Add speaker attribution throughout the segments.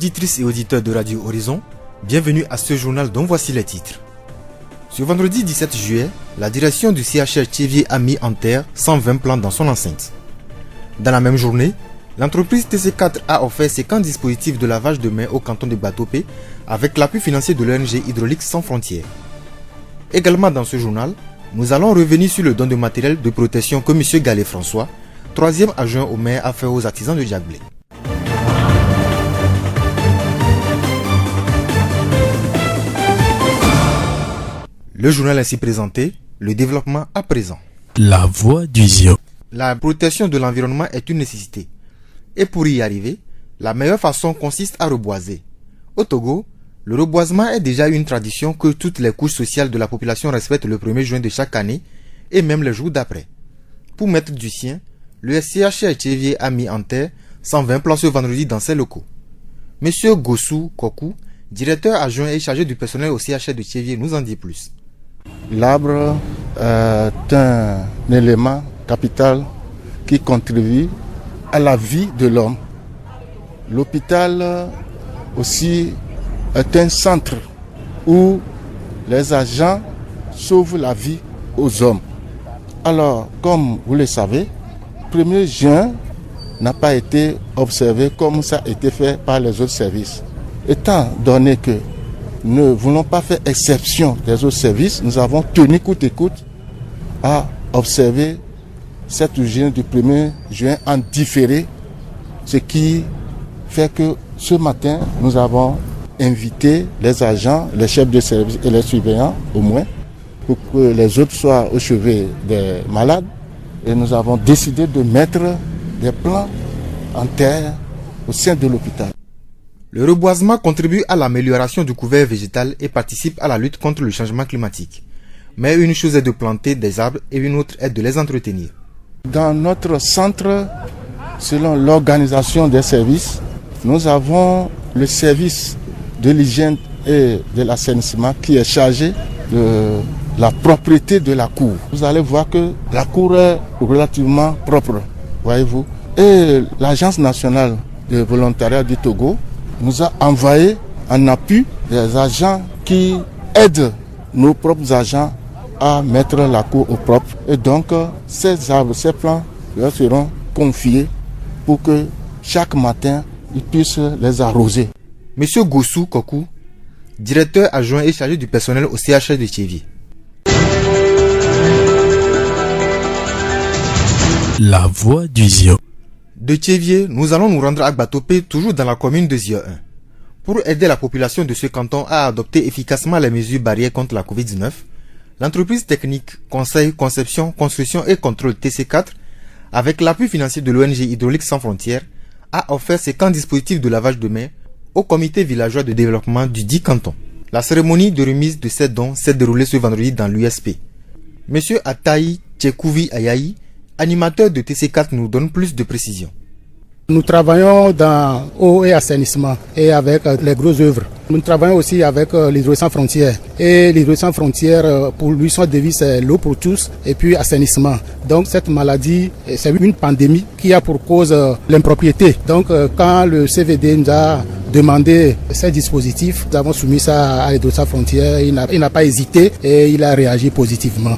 Speaker 1: Auditrices et auditeurs de Radio Horizon, bienvenue à ce journal dont voici les titres. Ce vendredi 17 juillet, la direction du CHR Thiévier a mis en terre 120 plants dans son enceinte. Dans la même journée, l'entreprise TC4 a offert 50 dispositifs de lavage de mains au canton de Batopé avec l'appui financier de l'ONG Hydraulique Sans Frontières. Également dans ce journal, nous allons revenir sur le don de matériel de protection que M. Gallet-François, 3e adjoint au maire, a fait aux artisans de Diaglé. Le journal ainsi présenté, le développement à présent.
Speaker 2: La voix du Zio.
Speaker 1: La protection de l'environnement est une nécessité. Et pour y arriver, la meilleure façon consiste à reboiser. Au Togo, le reboisement est déjà une tradition que toutes les couches sociales de la population respectent le 1er juin de chaque année et même les jours d'après. Pour mettre du sien, le CHR Thiévier a mis en terre 120 plants ce vendredi dans ses locaux. Monsieur Gossou Kokou, directeur adjoint et chargé du personnel au CHR de Thiévier, nous en dit plus.
Speaker 3: L'arbre est un élément capital qui contribue à la vie de l'homme. L'hôpital aussi est un centre où les agents sauvent la vie aux hommes. Alors, comme vous le savez, 1er juin n'a pas été observé comme ça a été fait par les autres services. Étant donné que nous ne voulons pas faire exception des autres services, nous avons tenu coûte et coûte à observer cette journée du 1er juin en différé, ce qui fait que ce matin, nous avons invité les agents, les chefs de service et les surveillants au moins, pour que les autres soient au chevet des malades. Et nous avons décidé de mettre des plants en terre au sein de l'hôpital.
Speaker 1: Le reboisement contribue à l'amélioration du couvert végétal et participe à la lutte contre le changement climatique. Mais une chose est de planter des arbres et une autre est de les entretenir.
Speaker 3: Dans notre centre, selon l'organisation des services, nous avons le service de l'hygiène et de l'assainissement qui est chargé de la propreté de la cour. Vous allez voir que la cour est relativement propre, voyez-vous. Et l'Agence nationale de volontariat du Togo nous a envoyé en appui des agents qui aident nos propres agents à mettre la cour au propre. Et donc, ces arbres, ces plants leur seront confiés pour que chaque matin, ils puissent les arroser.
Speaker 1: Monsieur Gossou Kokou, directeur adjoint et chargé du personnel au CHR de Thiévier.
Speaker 2: La voix du Zio.
Speaker 1: De Thiévier, nous allons nous rendre à Batopé, toujours dans la commune de Zio 1. Pour aider la population de ce canton à adopter efficacement les mesures barrières contre la Covid-19, l'entreprise technique Conseil, Conception, Construction et Contrôle TC4, avec l'appui financier de l'ONG Hydraulique Sans Frontières, a offert 50 dispositifs de lavage de mains au comité villageois de développement du dit canton. La cérémonie de remise de ces dons s'est déroulée ce vendredi dans l'USP. Monsieur Ataï Tchekouvi Ayaï, animateur de TC4, nous donne plus de précisions.
Speaker 4: Nous travaillons dans eau et assainissement et avec les grosses œuvres. Nous travaillons aussi avec l'Hydraulique Sans Frontières. Et l'Hydraulique Sans Frontières, pour lui, son devise, c'est l'eau pour tous et puis assainissement. Donc cette maladie, c'est une pandémie qui a pour cause l'impropriété. Donc quand le CVD nous a demandé ces dispositifs, nous avons soumis ça à l'Hydraulique Sans Frontières. Il n'a pas hésité et il a réagi positivement.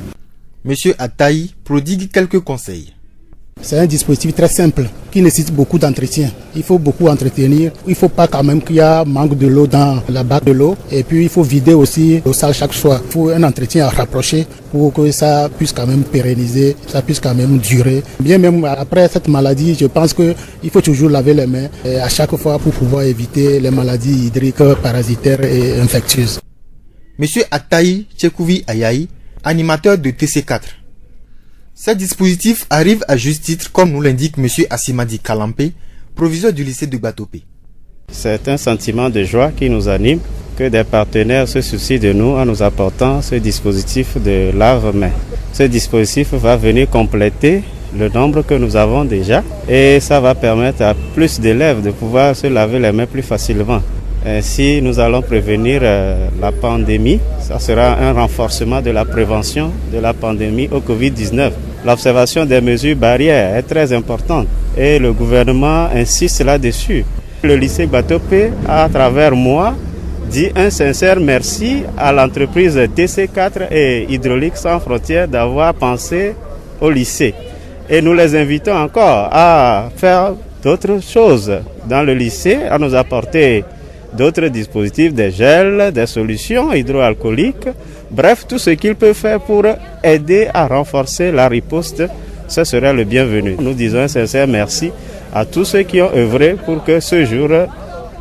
Speaker 1: Monsieur Ataï prodigue quelques conseils.
Speaker 4: C'est un dispositif très simple qui nécessite beaucoup d'entretien. Il faut beaucoup entretenir. Il ne faut pas quand même qu'il y ait manque de l'eau dans la bac de l'eau. Et puis il faut vider aussi l'eau sale chaque soir. Il faut un entretien à rapprocher pour que ça puisse quand même pérenniser, ça puisse quand même durer. Bien même après cette maladie, je pense qu'il faut toujours laver les mains à chaque fois pour pouvoir éviter les maladies hydriques, parasitaires et infectieuses.
Speaker 1: Monsieur Ataï Tchekouvi Ayaï, animateur de TC4. Ces dispositifs arrivent à juste titre, comme nous l'indique M. Assimadi Kalampé, proviseur du lycée de Batopé.
Speaker 5: C'est un sentiment de joie qui nous anime que des partenaires se soucient de nous en nous apportant ce dispositif de lave-mains. Ce dispositif va venir compléter le nombre que nous avons déjà et ça va permettre à plus d'élèves de pouvoir se laver les mains plus facilement. Ainsi, nous allons prévenir la pandémie. Ça sera un renforcement de la prévention de la pandémie au Covid-19. L'observation des mesures barrières est très importante et le gouvernement insiste là-dessus. Le lycée Batopé, à travers moi, dit un sincère merci à l'entreprise TC4 et Hydraulique Sans Frontières d'avoir pensé au lycée. Et nous les invitons encore à faire d'autres choses dans le lycée, à nous apporter d'autres dispositifs, des gels, des solutions hydroalcooliques. Bref, tout ce qu'ils peuvent faire pour aider à renforcer la riposte, ce serait le bienvenu. Nous disons un sincère merci à tous ceux qui ont œuvré pour que ce jour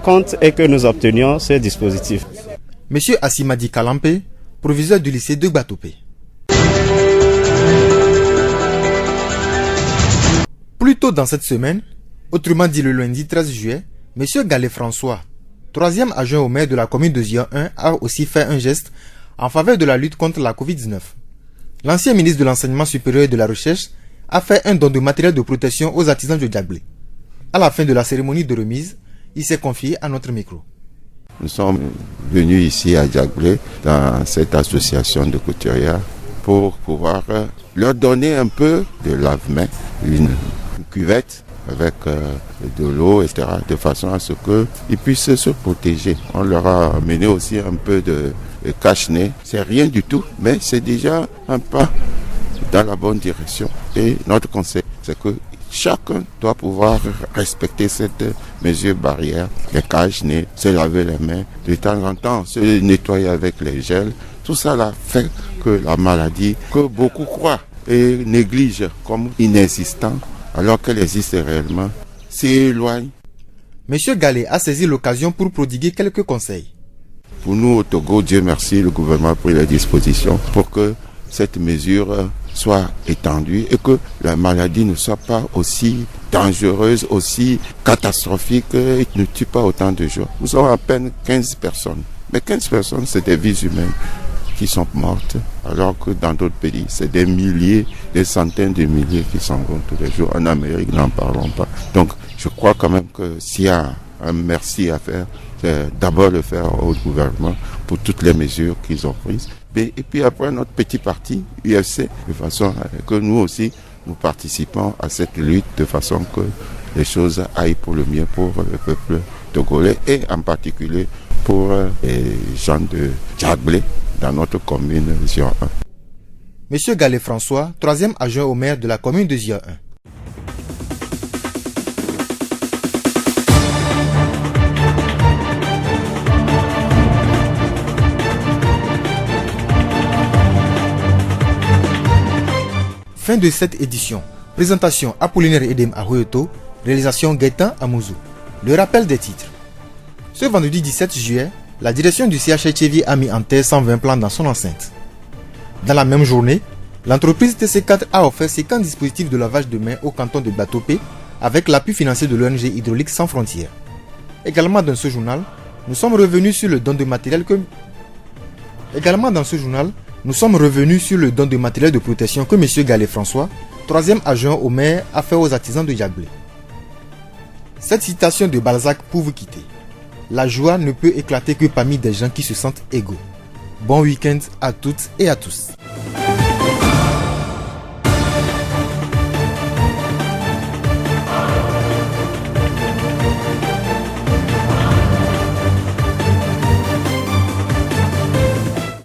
Speaker 5: compte et que nous obtenions ces dispositifs.
Speaker 1: Monsieur Assimadi Kalampe, proviseur du lycée de Batopé. Plus tôt dans cette semaine, autrement dit le lundi 13 juillet, Monsieur Galé François, troisième adjoint au maire de la commune de Zia 1, a aussi fait un geste en faveur de la lutte contre la Covid-19. L'ancien ministre de l'Enseignement supérieur et de la Recherche a fait un don de matériel de protection aux artisans de Diaglé. À la fin de la cérémonie de remise, il s'est confié à notre micro.
Speaker 6: Nous sommes venus ici à Diaglé, dans cette association de couturières, pour pouvoir leur donner un peu de lave-main, une cuvette avec de l'eau, etc., de façon à ce qu'ils puissent se protéger. On leur a amené aussi un peu de cache-nez. C'est rien du tout, mais c'est déjà un pas dans la bonne direction. Et notre conseil, c'est que chacun doit pouvoir respecter cette mesure barrière, les cache-nez, se laver les mains, de temps en temps se nettoyer avec les gels. Tout ça là fait que la maladie, que beaucoup croient et négligent comme inexistante, alors qu'elle existe réellement, s'éloigne.
Speaker 1: Monsieur Galé a saisi l'occasion pour prodiguer quelques conseils.
Speaker 6: Pour nous au Togo, Dieu merci, le gouvernement a pris les dispositions pour que cette mesure soit étendue et que la maladie ne soit pas aussi dangereuse, aussi catastrophique et ne tue pas autant de gens. Nous sommes à peine 15 personnes. Mais 15 personnes, c'est des vies humaines qui sont mortes, alors que dans d'autres pays, c'est des milliers, des centaines de milliers qui s'en vont tous les jours. En Amérique, n'en parlons pas. Donc, je crois quand même que s'il y a un merci à faire, c'est d'abord le faire au gouvernement pour toutes les mesures qu'ils ont prises. Et puis après, notre petit parti, UFC, de façon que nous aussi, nous participons à cette lutte de façon que les choses aillent pour le mieux pour le peuple togolais et en particulier pour les gens de Diaglé dans notre commune Zia 1.
Speaker 1: Monsieur Galé François, troisième adjoint au maire de la commune de Zia 1. Fin de cette édition. Présentation Apollinaire Edem à Huyoto, réalisation Gaëtan Amouzou. Le rappel des titres. Ce vendredi 17 juillet, la direction du CHHV a mis en terre 120 plants dans son enceinte. Dans la même journée, l'entreprise TC4 a offert 50 dispositifs de lavage de mains au canton de Batopé avec l'appui financier de l'ONG Hydraulique Sans Frontières. Également dans ce journal, nous sommes revenus sur le don de matériel de protection que M. Galé François, troisième adjoint au maire, a fait aux artisans de Diaglé. Cette citation de Balzac pour vous quitter. La joie ne peut éclater que parmi des gens qui se sentent égaux. Bon week-end à toutes et à tous.